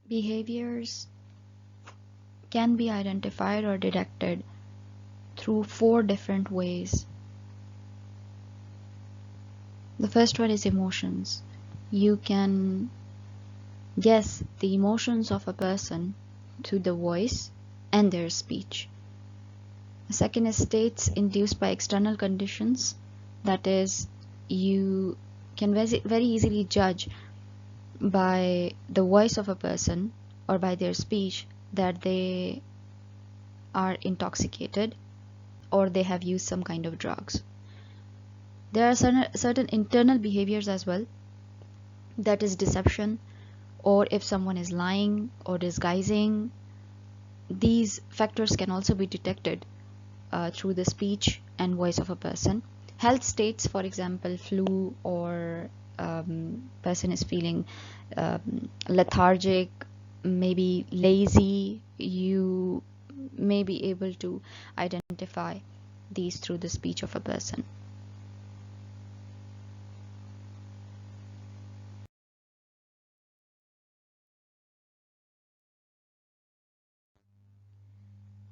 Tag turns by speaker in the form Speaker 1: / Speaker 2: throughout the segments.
Speaker 1: Behaviors can be identified or detected through 4 different ways. The first one is emotions. You can guess the emotions of a person through the voice and their speech. The second is states induced by external conditions. That is, you can very easily judge by the voice of a person or by their speech that they are intoxicated or they have used some kind of drugs. There are certain internal behaviors as well, that is deception, or if someone is lying or disguising. These factors can also be detected through the speech and voice of a person. Health states, for example, flu, or person is feeling lethargic, maybe lazy, you may be able to identify these through the speech of a person.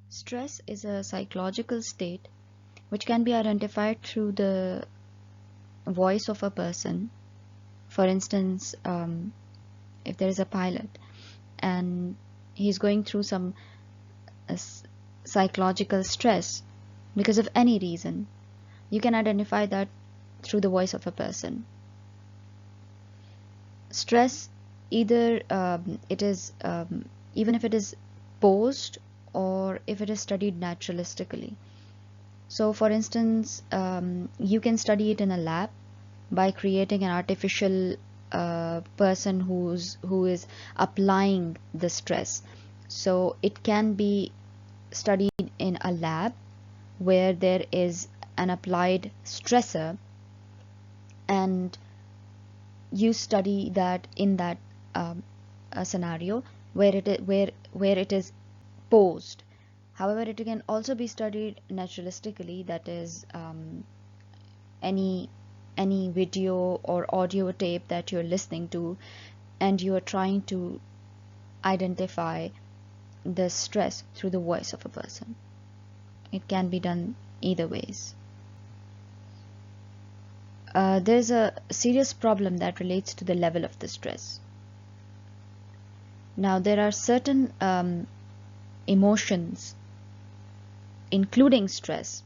Speaker 1: Stress is a psychological state which can be identified through the voice of a person. For instance, if there is a pilot and he's going through some psychological stress because of any reason, you can identify that through the voice of a person. Stress, either it is even if it is posed or if it is studied naturalistically. So for instance, you can study it in a lab by creating an artificial person who is applying the stress. So it can be studied in a lab where there is an applied stressor, and you study that in that a scenario where it is posed. However, it can also be studied naturalistically, that is any video or audio tape that you're listening to and you are trying to identify the stress through the voice of a person. It can be done either ways. There's a serious problem that relates to the level of the stress. Now, there are certain emotions, including stress,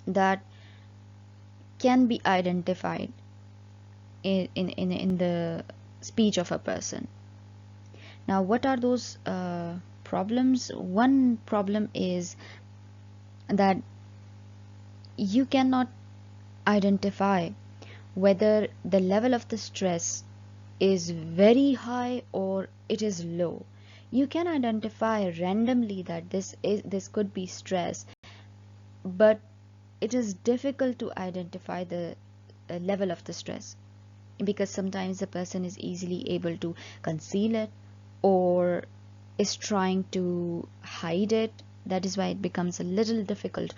Speaker 1: that can be identified in the speech of a person. Now, what are those problems? One problem is that you cannot identify whether the level of the stress is very high or it is low. You can identify randomly that this could be stress, but it is difficult to identify the level of the stress, because sometimes the person is easily able to conceal it or is trying to hide it. That is why it becomes a little difficult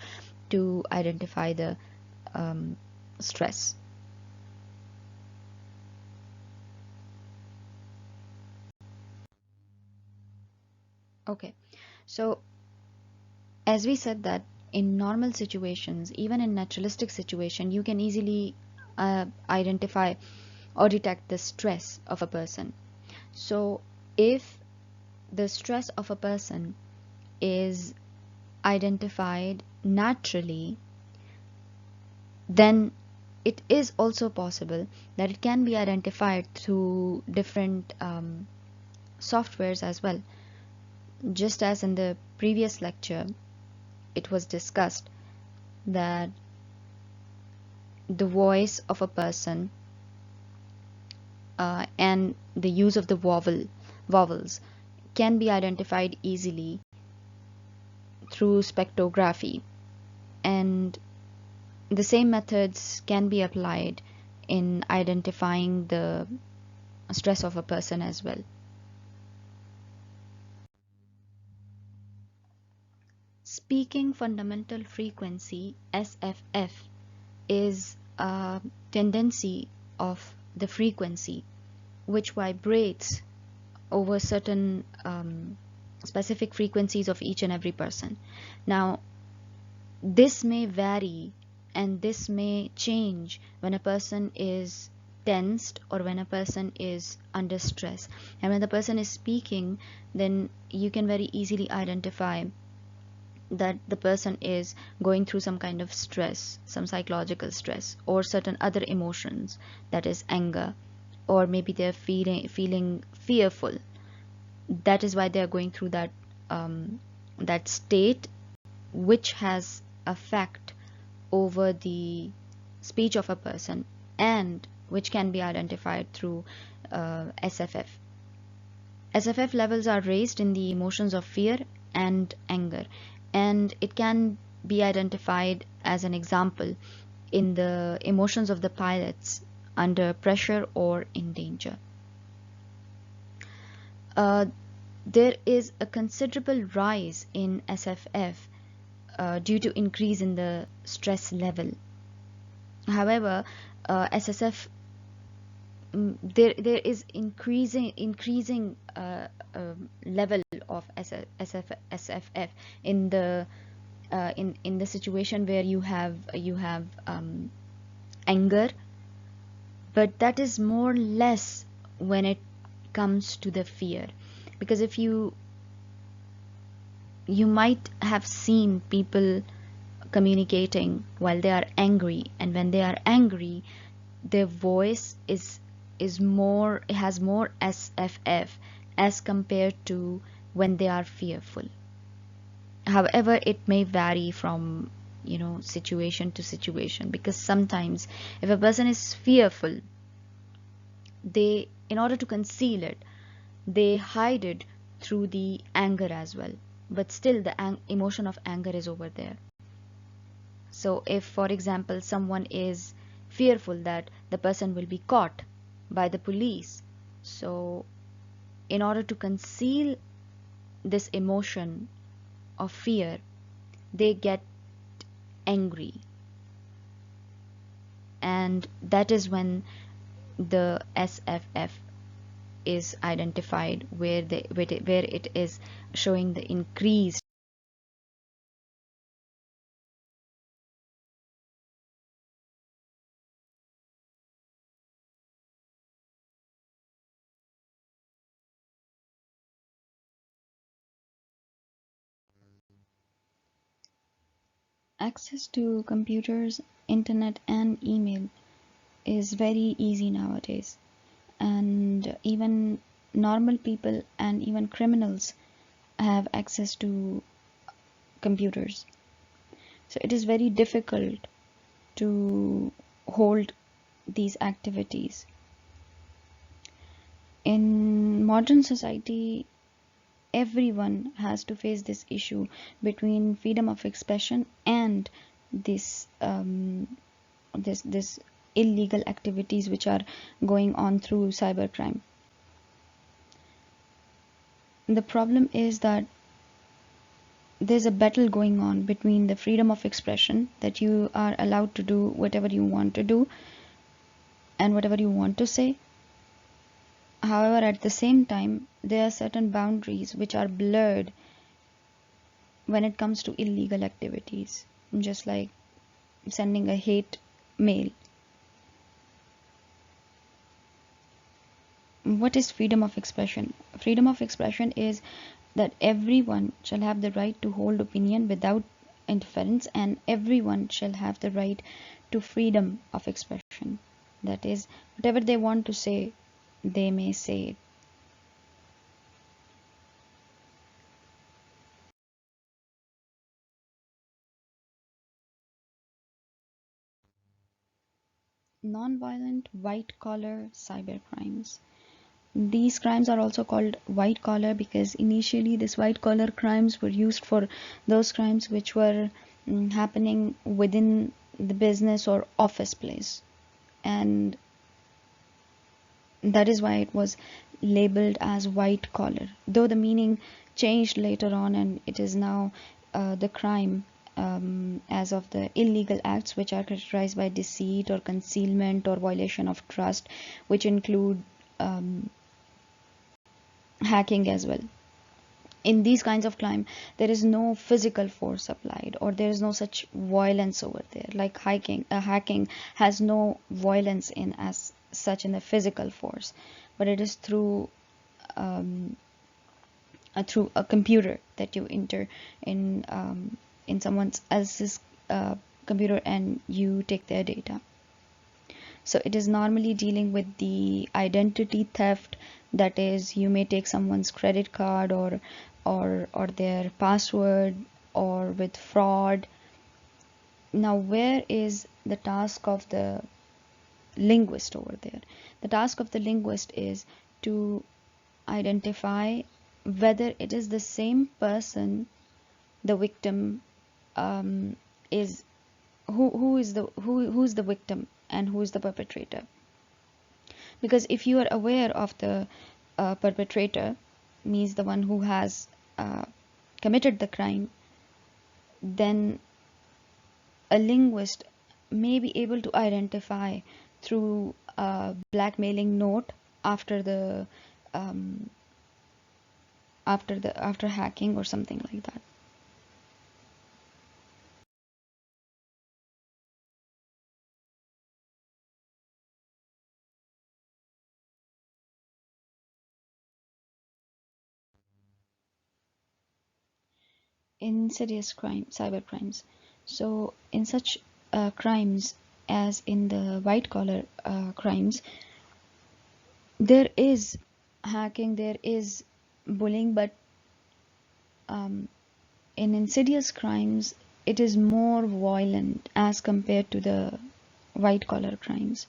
Speaker 1: to identify the stress. Okay, so as we said that in normal situations, even in naturalistic situation, you can easily identify or detect the stress of a person. So if the stress of a person is identified naturally, then it is also possible that it can be identified through different softwares as well. Just as in the previous lecture, it was discussed that the voice of a person and the use of the vowels can be identified easily through spectrography, and the same methods can be applied in identifying the stress of a person as well. Speaking fundamental frequency, SFF, is a tendency of the frequency which vibrates over certain specific frequencies of each and every person. Now, this may vary and this may change when a person is tensed or when a person is under stress. And when the person is speaking, then you can very easily identify that the person is going through some kind of stress, some psychological stress, or certain other emotions, that is anger, or maybe they're feeling fearful. That is why they are going through that state, which has effect over the speech of a person, and which can be identified through SFF. SFF levels are raised in the emotions of fear and anger, and it can be identified as an example in the emotions of the pilots under pressure or in danger. Uh, there is a considerable rise in SFF due to increase in the stress level. However, SSF, there is increasing level of SFF in the in the situation where you have anger, but that is more or less when it comes to the fear, because if you might have seen people communicating while they are angry, and when they are angry, their voice is more, it has more SFF as compared to when they are fearful. However, it may vary from situation to situation, because sometimes if a person is fearful, they, in order to conceal it, they hide it through the anger as well, but still the emotion of anger is over there. So if, for example, someone is fearful that the person will be caught by the police, so in order to conceal this emotion of fear, they get angry, and that is when the SFF is identified, where it is showing the increased. Access to computers, internet, and email is very easy nowadays, and even normal people and even criminals have access to computers. So it is very difficult to hold these activities. In modern society, everyone has to face this issue between freedom of expression and this illegal activities which are going on through cybercrime. The problem is that there's a battle going on between the freedom of expression, that you are allowed to do whatever you want to do and whatever you want to say. However, at the same time, there are certain boundaries which are blurred when it comes to illegal activities, just like sending a hate mail. What is freedom of expression? Freedom of expression is that everyone shall have the right to hold opinion without interference, and everyone shall have the right to freedom of expression. That is, whatever they want to say, they may say it. Non-violent white-collar cybercrimes. These crimes are also called white collar because initially these white collar crimes were used for those crimes which were happening within the business or office place, and that is why it was labeled as white collar, though the meaning changed later on, and it is now the crime as of the illegal acts which are characterized by deceit or concealment or violation of trust, which include hacking as well. In these kinds of crime, there is no physical force applied, or there is no such violence over there. Like hacking has no violence in as such in the physical force, but it is um, through a computer that you enter in someone else's computer, and you take their data. So it is normally dealing with the identity theft. That is, you may take someone's credit card or their password, or with fraud. Now, where is the task of the linguist over there? The task of the linguist is to identify whether it is the same person, the victim, is who's the victim and who is the perpetrator. Because if you are aware of the perpetrator, means the one who has committed the crime, then a linguist may be able to identify through a blackmailing note after the after hacking or something like that. Insidious crime, cyber crimes. So in such crimes as in the white collar crimes, there is hacking, there is bullying, but um, in insidious crimes, it is more violent as compared to the white collar crimes.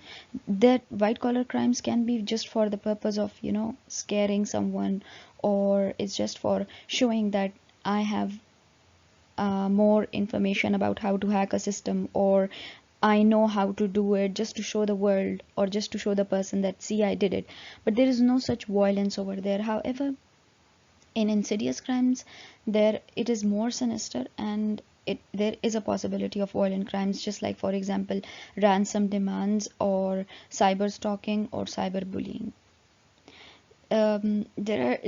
Speaker 1: That white collar crimes can be just for the purpose of, scaring someone, or it's just for showing that I have more information about how to hack a system, or I know how to do it, just to show the world or just to show the person that, see, I did it. But there is no such violence over there. However, in insidious crimes, there it is more sinister, and there is a possibility of violent crimes, just like, for example, ransom demands, or cyber stalking, or cyberbullying. There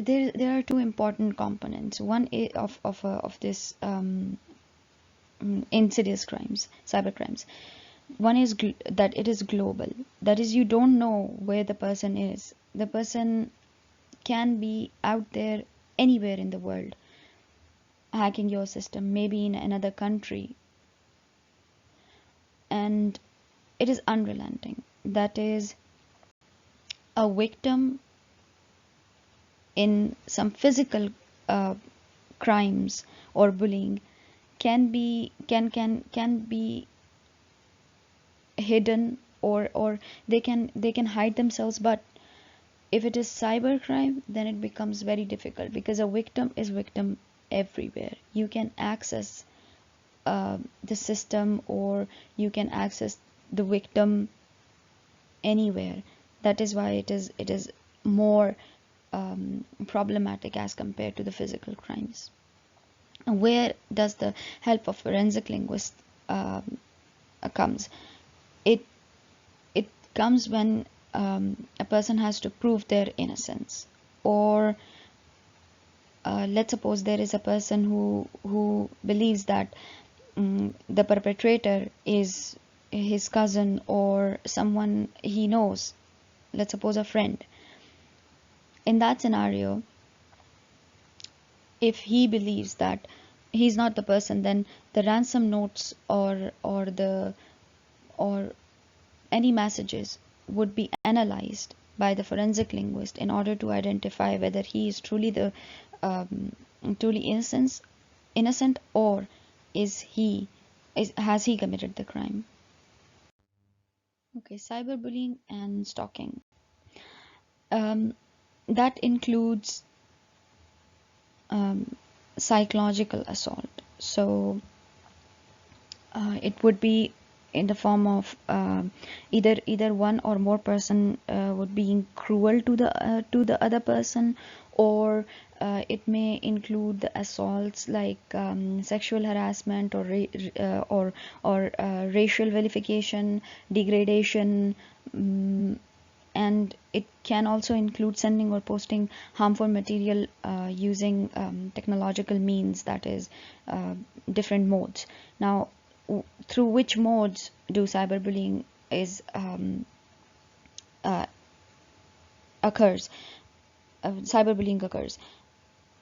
Speaker 1: are two important components. One of this insidious crimes, cyber crimes. One is that it is global. That is, you don't know where the person is. The person can be out there anywhere in the world, hacking your system, maybe in another country, and it is unrelenting. That is, a victim in some physical uh, crimes or bullying can be hidden, or they can hide themselves. But if it is cybercrime, then it becomes very difficult, because a victim is victim everywhere. You can access the system, or you can access the victim anywhere. That is why it is more problematic as compared to the physical crimes. Where does the help of forensic linguist comes? It it comes when a person has to prove their innocence, or let's suppose there is a person who believes that the perpetrator is his cousin or someone he knows, let's suppose a friend. In that scenario, if he believes that he's not the person, then the ransom notes or any messages would be analyzed by the forensic linguist in order to identify whether he is um, truly innocent, or has he committed the crime. Okay, cyberbullying and stalking. Um, that includes um, psychological assault. So it would be in the form of either one or more person would be cruel to the other person, or it may include the assaults like sexual harassment, or racial vilification, degradation, and it can also include sending or posting harmful material using technological means, that is different modes. Now, through which modes do cyberbullying is uh, occurs cyberbullying occurs?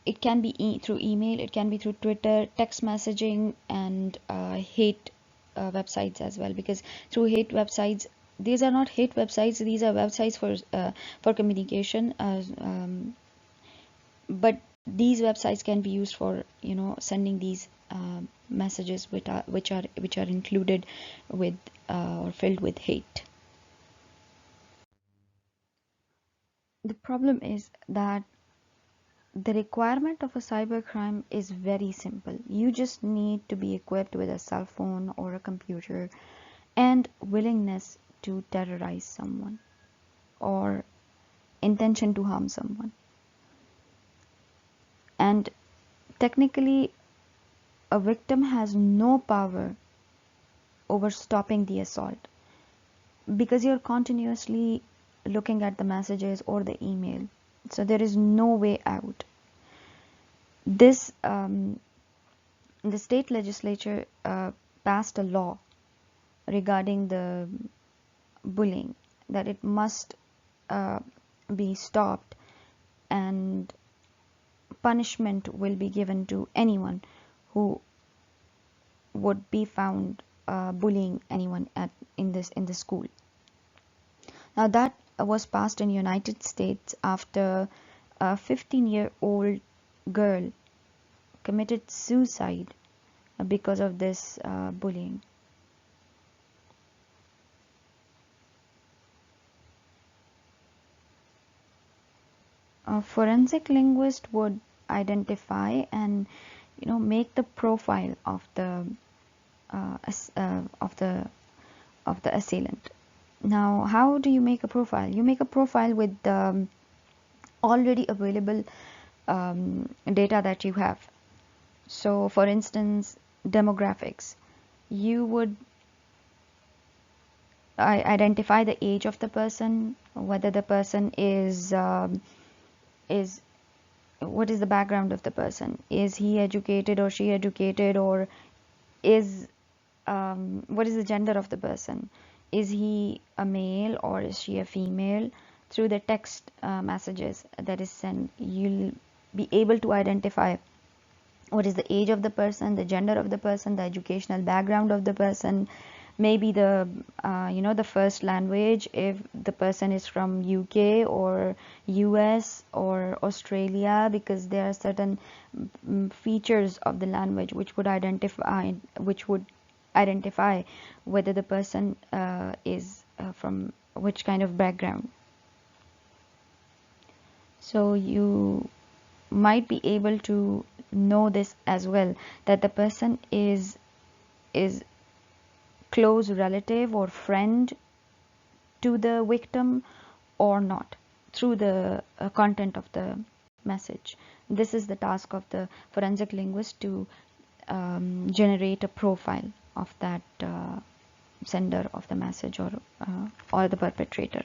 Speaker 1: It can be through email, it can be through Twitter, text messaging, and hate websites as well. Because through hate websites, these are not hate websites; these are websites for communication. But these websites can be used for sending these messages which are included with or filled with hate. The problem is that the requirement of a cybercrime is very simple. You just need to be equipped with a cell phone or a computer and willingness to terrorize someone or intention to harm someone. And technically, a victim has no power over stopping the assault because you're continuously looking at the messages or the email. So there is no way out. This the state legislature passed a law regarding the bullying, that it must be stopped, and punishment will be given to anyone who would be found bullying anyone in the school. Now that was passed in United States after a 15-year-old girl committed suicide because of this bullying. A forensic linguist would identify and make the profile of the assailant. Now, how do you make a profile? You make a profile with the already available data that you have. So, for instance, demographics. You would identify the age of the person, whether the person is what is the background of the person? Is he educated or she educated, or is what is the gender of the person? Is he a male or is she a female? Through the text messages that is sent, you'll be able to identify what is the age of the person, the gender of the person, the educational background of the person, maybe the the first language, if the person is from UK or US or Australia, because there are certain features of the language which would identify whether the person is from which kind of background. So you might be able to know this as well, that the person is close relative or friend to the victim or not, through the content of the message. This is the task of the forensic linguist, to generate a profile of that sender of the message or the perpetrator.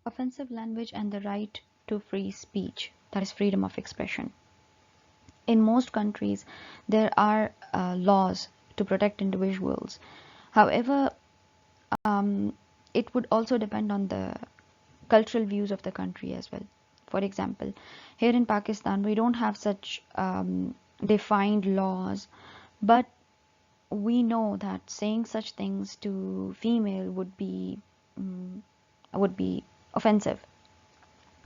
Speaker 1: Offensive language and the right to free speech, that is freedom of expression. In most countries, there are laws to protect individuals. However, it would also depend on the cultural views of the country as well. For example, here in Pakistan, we don't have such defined laws, but we know that saying such things to female would be offensive.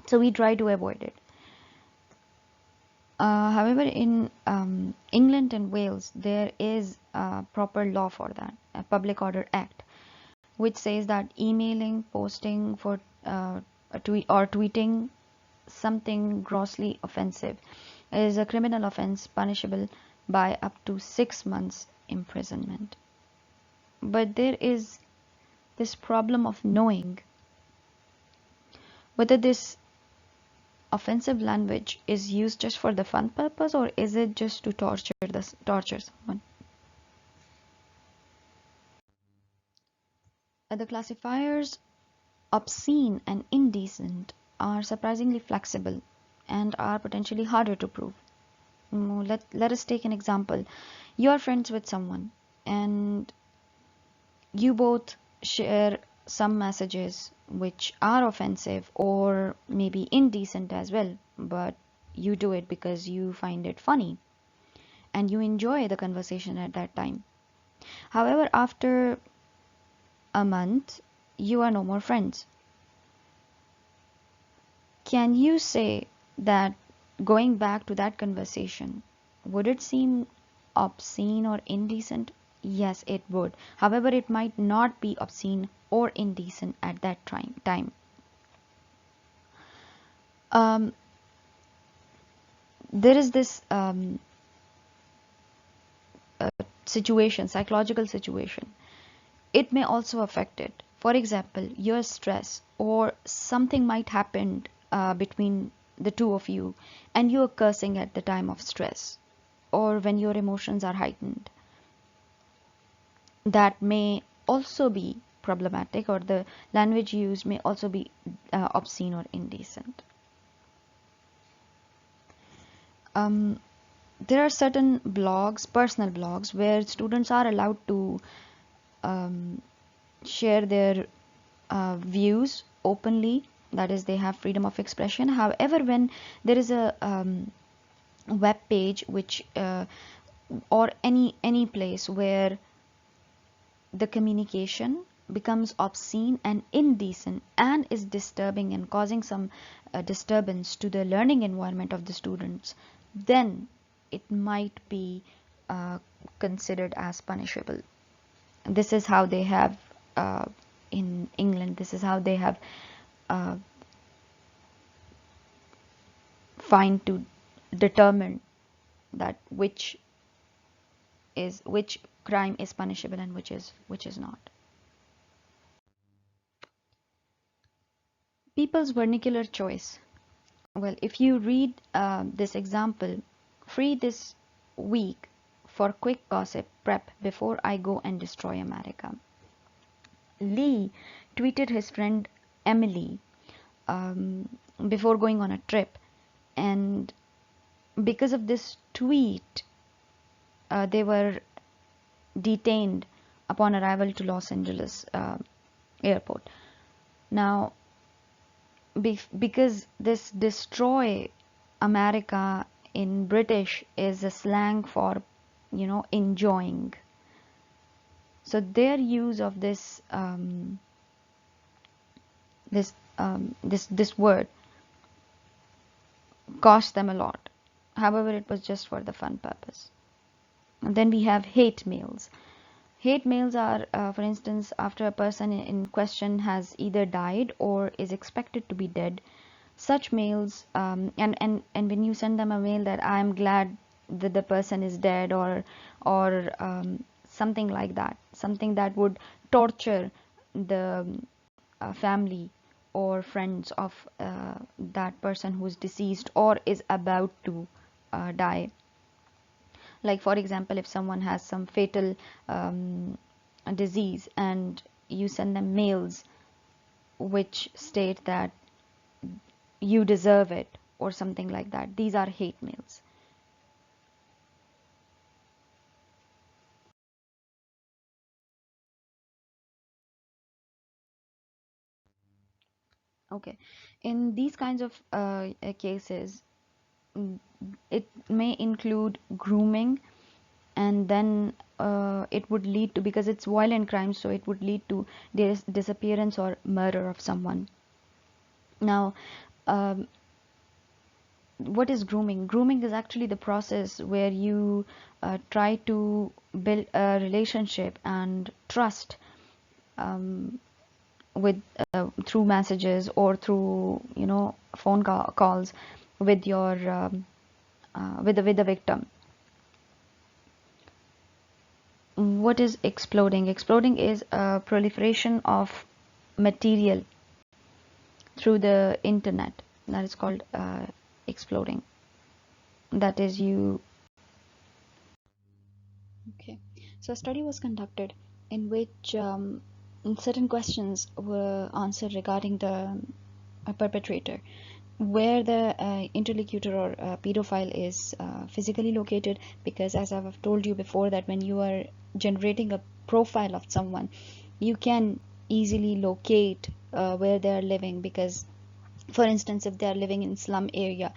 Speaker 1: So we try to avoid it. However, in England and Wales, there is a proper law for that, a Public Order Act, which says that emailing, posting for a tweet or tweeting something grossly offensive is a criminal offense punishable by up to 6 months imprisonment. But there is this problem of knowing whether this offensive language is used just for the fun purpose, or is it just to torture someone. The classifiers obscene and indecent are surprisingly flexible and are potentially harder to prove. Let us take an example. You are friends with someone and you both share some messages which are offensive or maybe indecent as well, but you do it because you find it funny and you enjoy the conversation at that time. However, after a month, you are no more friends. Can you say that going back to that conversation, would it seem obscene or indecent? Yes, it would. However, it might not be obscene or indecent at that time. Um, there is this situation, psychological situation. It may also affect it. For example, your stress or something might happen between the two of you, and you're cursing at the time of stress or when your emotions are heightened. That may also be problematic, or the language used may also be obscene or indecent. Um, there are certain blogs, personal blogs, where students are allowed to um, share their views openly. That is, they have freedom of expression. However, when there is a web page which or any place where the communication becomes obscene and indecent and is disturbing and causing some disturbance to the learning environment of the students, then it might be uh, considered as punishable. This is how they have in England, this is how they have uh, find to determine that which crime is punishable and which is not. People's vernacular choice. Well, if you read this example, free this week for quick gossip prep before I go and destroy America. Lee tweeted his friend Emily um, before going on a trip, and because of this tweet, they were detained upon arrival to Los Angeles airport. Now, because this destroy America in British is a slang for, enjoying. So their use of this word cost them a lot. However, it was just for the fun purpose. And then we have hate mails. Hate mails are, for instance, after a person in question has either died or is expected to be dead. Such mails, and when you send them a mail that I'm glad that the person is dead, or something like that, something that would torture the family or friends of that person who's deceased or is about to die. Like, for example, if someone has some fatal disease and you send them mails which state that you deserve it or something like that, these are hate mails. Okay, in these kinds of cases, mm, it may include grooming, and then it would lead to, because it's violent crime, so it would lead to disappearance or murder of someone. Now, um, what is grooming? Grooming is actually the process where you try to build a relationship and trust um, with through messages or through phone calls with your with the victim. What is exploding? Exploding is a proliferation of material through the internet. That is called exploding. That is you. Okay. So a study was conducted in which certain questions were answered regarding the perpetrator, where the interlocutor or pedophile is physically located, because as I've told you before, that when you are generating a profile of someone, you can easily locate where they are living, because for instance, if they are living in slum area,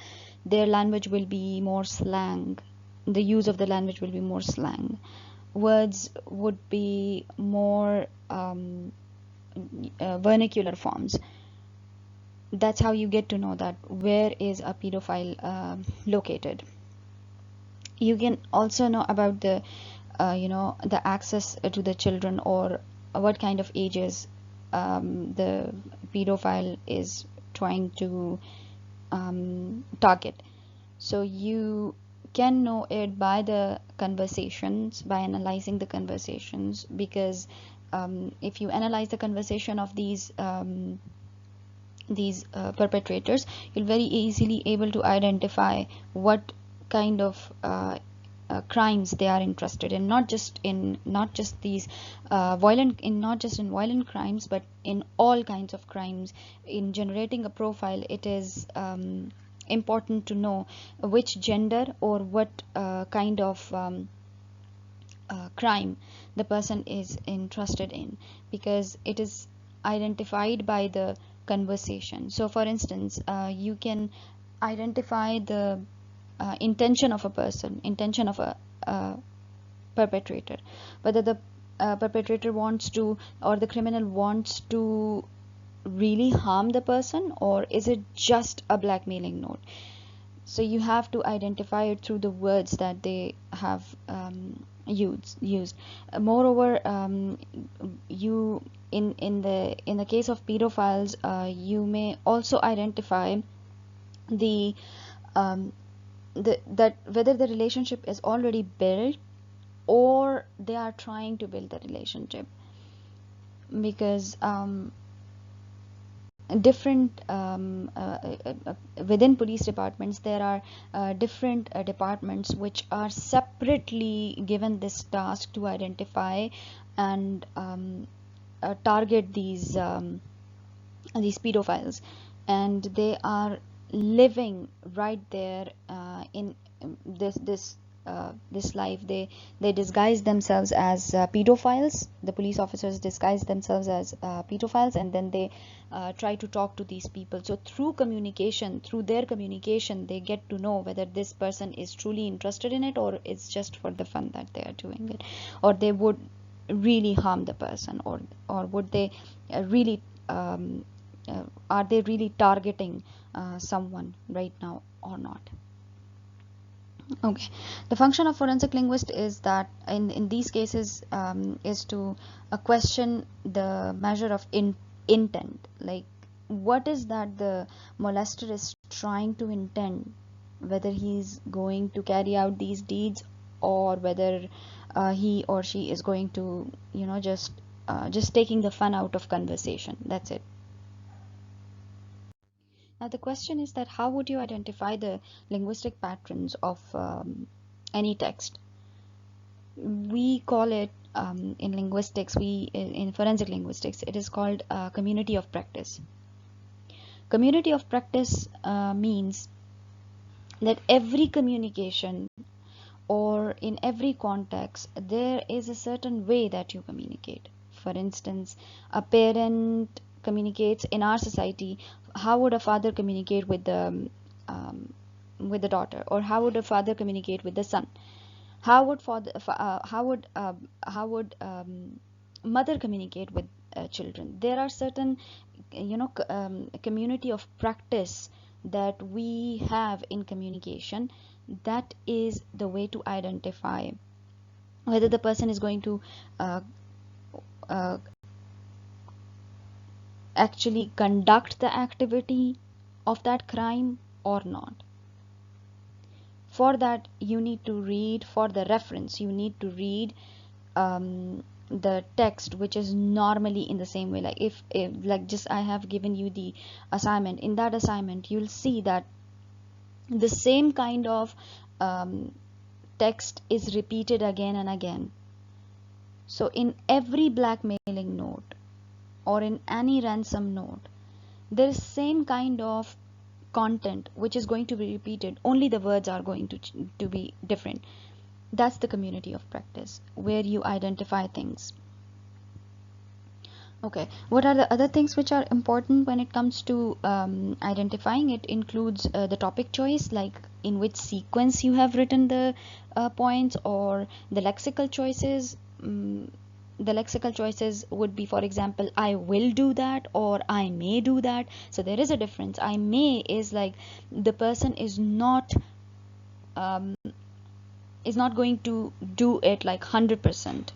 Speaker 1: their language will be more slang, the use of the language will be more slang, words would be more vernacular forms. That's how you get to know that where is a pedophile located. You can also know about the the access to the children, or what kind of ages the pedophile is trying to target. So you can know it by the conversations, by analyzing the conversations, because if you analyze the conversation of these perpetrators, you'll very easily able to identify what kind of crimes they are interested in, not just in these not just in violent crimes, but in all kinds of crimes. In generating a profile, it is important to know which gender or what kind of crime the person is interested in, because it is identified by the conversation. So for instance, you can identify the intention of a person, intention of a perpetrator, whether the perpetrator wants to, or the criminal wants to really harm the person, or is it just a blackmailing note. So you have to identify it through the words that they have used. Moreover, you in the case of pedophiles, you may also identify the that whether the relationship is already built, or they are trying to build the relationship, because different within police departments, there are different departments which are separately given this task to identify and target these pedophiles, and they are living right there in this life. They disguise themselves as pedophiles. The police officers disguise themselves as pedophiles, and then they try to talk to these people. So through communication, through their communication, they get to know whether this person is truly interested in it, or it's just for the fun that they are doing it, or they would really harm the person, or would they really are they really targeting someone right now or not. Okay, the function of forensic linguist is that in these cases is to question the measure of intent, like what is that the molester is trying to intend, whether he's going to carry out these deeds, or whether he or she is going to just taking the fun out of conversation. That's it. Now the question is that how would you identify the linguistic patterns of any text? We call it in linguistics, in forensic linguistics, it is called community of practice. Community of practice means that every communication, or in every context, there is a certain way that you communicate. For instance, a parent communicates in our society. How would a father communicate with the daughter, or how would a father communicate with the son? How would mother communicate with children? There are certain community of practice that we have in communication. That is the way to identify whether the person is going to uh, uh, actually conduct the activity of that crime or not. For that, you need to read, for the reference, you need to read the text, which is normally in the same way. Like if like just I have given you the assignment, in that assignment you'll see that the same kind of text is repeated again and again. So in every blackmailing note, or in any ransom note, there is same kind of content which is going to be repeated, only the words are going to be different. That's the community of practice, where you identify things. Okay, what are the other things which are important when it comes to identifying? It includes the topic choice, like in which sequence you have written the points, or the lexical choices. The lexical choices would be, for example, I will do that or I may do that. So there is a difference. I may is like the person um, is not going to do it like 100%.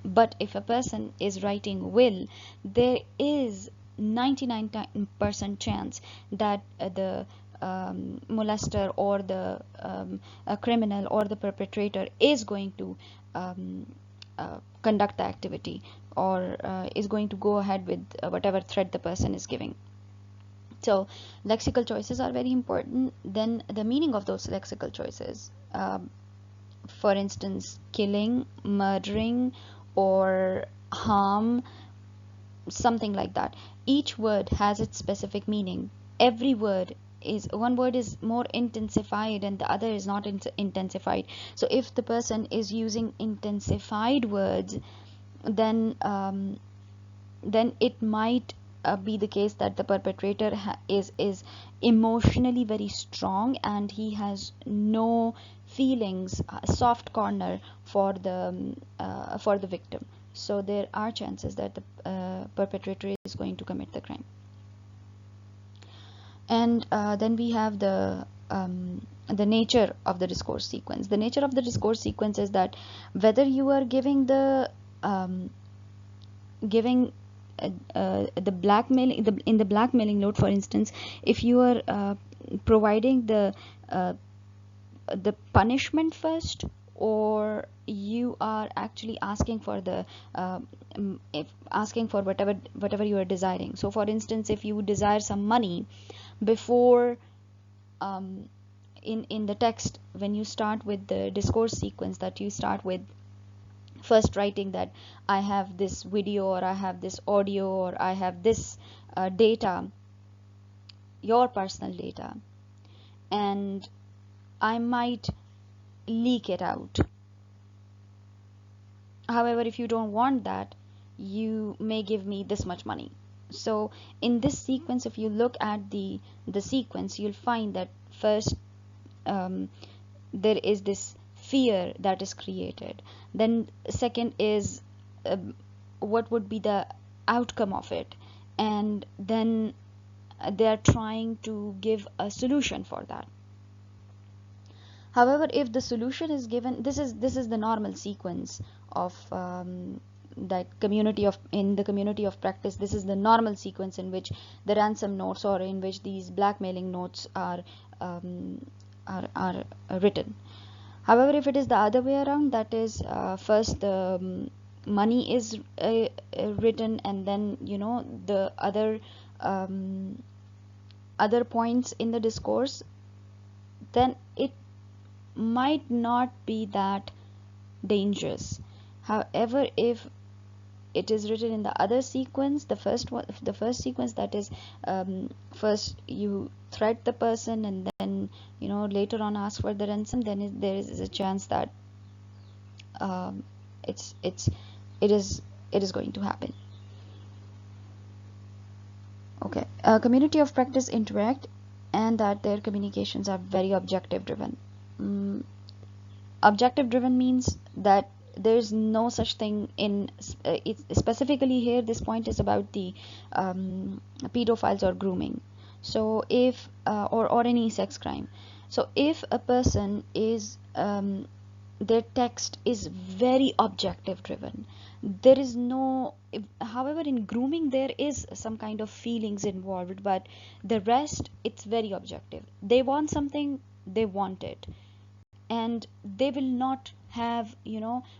Speaker 1: But if a person is writing will, there is 99% chance that the molester or the criminal or the perpetrator is going to um, conduct the activity, or is going to go ahead with whatever threat the person is giving. So lexical choices are very important. Then the meaning of those lexical choices. For instance, killing, murdering, or harm, something like that. Each word has its specific meaning. Every word is, one word is more intensified and the other is not intensified. So if the person is using intensified words, then then it might be the case that the perpetrator is emotionally very strong and he has no feelings, soft corner for the victim. So there are chances that the perpetrator is going to commit the crime. And then we have the nature of the discourse sequence. The nature of the discourse sequence is that whether you are giving giving the blackmailing, in the blackmailing note, for instance, if you are providing uh, the punishment first, or you are actually asking for the if asking for whatever you are desiring. So for instance, if you desire some money before, um, in the text, when you start with the discourse sequence, that you start with first writing that I have this video, or I have this audio, or I have this data, your personal data, and I might leak it out. However, if you don't want that, you may give me this much money. So in this sequence, if you look at the sequence, you'll find that first, um, there is this fear that is created. Then second is, what would be the outcome of it, and then they are trying to give a solution for that. However, if the solution is given, this is the normal sequence of that community of in the community of practice. This is the normal sequence in which the ransom notes, or in which these blackmailing notes um, are written. However, if it is the other way around, that is, first the money is written, and then the um, other points in the discourse, then it might not be that dangerous. However, if it is written in the other sequence, the first sequence, that is, first you threat the person, and then later on ask for the ransom, then there is a chance that um, it's it is it is going to happen. Okay, community of practice interact, and that their communications are very objective driven. Mm, Objective driven means that there's no such thing in specifically here. This point is about the pedophiles or grooming. So if or any sex crime. So if a person is their text is very objective driven, there is no however, in grooming there is some kind of feelings involved, but the rest, it's very objective. They want something, they want it, and they will not have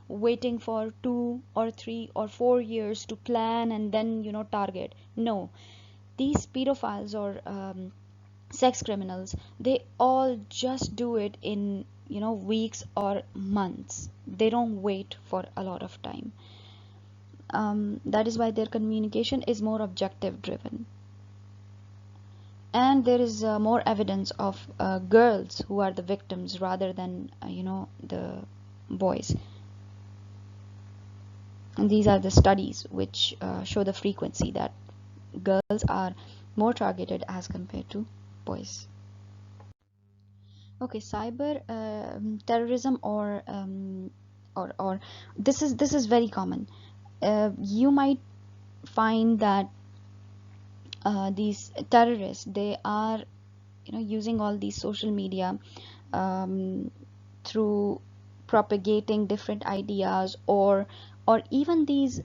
Speaker 1: waiting for 2 or 3 or 4 years to plan and then target. No, these pedophiles or sex criminals, they all just do it in weeks or months. They don't wait for a lot of time. that is why their communication is more objective driven, and there is more evidence of girls who are the victims rather than the boys. And these are the studies which show the frequency that girls are more targeted as compared to boys. Okay, cyber terrorism, or this is very common. You might find that these terrorists, they are using all these social media um, through propagating different ideas, or even these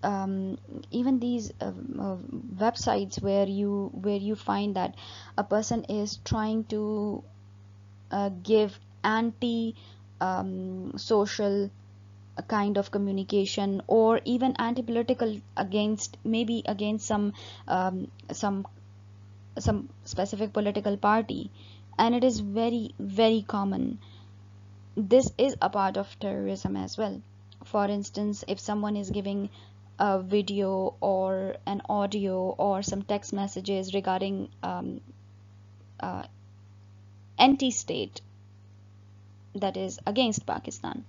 Speaker 1: websites where you find that a person is trying to give anti social kind of communication, or even anti-political, against maybe against um, some some specific political party, and it is very very common. This is a part of terrorism as well. For instance, if someone is giving a video or an audio or some text messages regarding uh, anti-state, that is against Pakistan,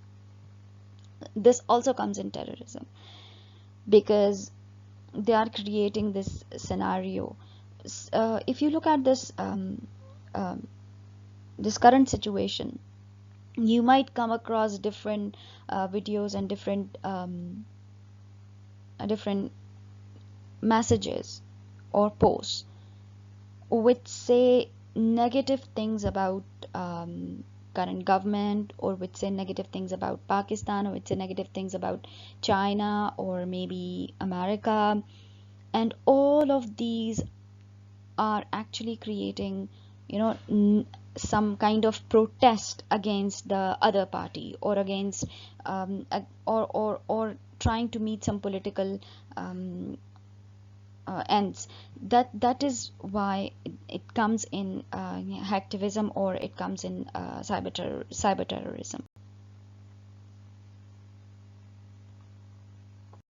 Speaker 1: this also comes in terrorism, because they are creating this scenario. If you look at um, this current situation, you might come across different videos and different messages or posts which say negative things about current government, or which say negative things about Pakistan, or which say negative things about China or maybe America. And all of these are actually creating, some kind of protest against the other party, or against or trying to meet some political ends. That is why it comes in hacktivism, or it comes in cyber terrorism.